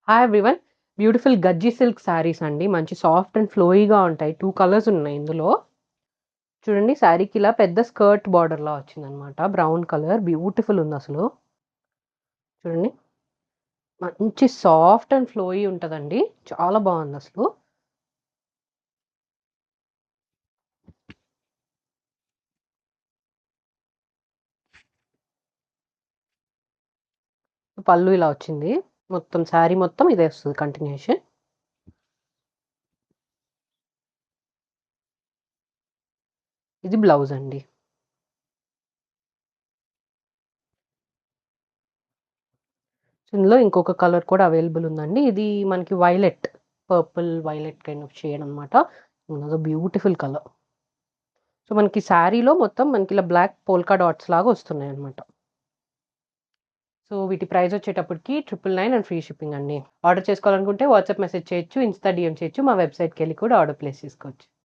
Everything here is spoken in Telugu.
Hi everyone. బ్యూటిఫుల్ గజ్జి సిల్క్ శారీస్ అండి. మంచి సాఫ్ట్ అండ్ ఫ్లోయీగా ఉంటాయి. 2 కలర్స్ ఉన్నాయి ఇందులో. చూడండి శారీకి ఇలా పెద్ద స్కర్ట్ బార్డర్‌లా వచ్చిందనమాట. బ్రౌన్ కలర్ బ్యూటిఫుల్ ఉందసలు. చూడండి. మంచి సాఫ్ట్ అండ్ ఫ్లోయీ ఉంటదండి. చాలా బావుందసలు. పళ్ళు ఇలా వచ్చింది. మొత్తం శారీ మొత్తం ఇదే వస్తది కంటిన్యూయేషన్. ఇది బ్లౌజ్ అండి. ఇందులో ఇంకొక కలర్ కూడా అవైలబుల్ ఉందండి. ఇది మనకి violet, purple violet kind of shade అనమాట. అదో బ్యూటిఫుల్ కలర్. సో, మనకి శారీలో మొత్తం మనకిలా బ్లాక్ పోల్కా డాట్స్ లాగా వస్తున్నాయన్నమాట. సో, వీటి ప్రైస్ వచ్చేటప్పటికి 999 అండ్ ఫ్రీ షిప్పింగ్ అండి. ఆర్డర్ చేసుకోవాలనుకుంటే వాట్సాప్ మెసేజ్ చేయొచ్చు, ఇన్‌స్టా డీఎం చేయొచ్చు. మా వెబ్‌సైట్‌కెళ్ళి కూడా ఆర్డర్ ప్లేస్ చేసుకోవచ్చు.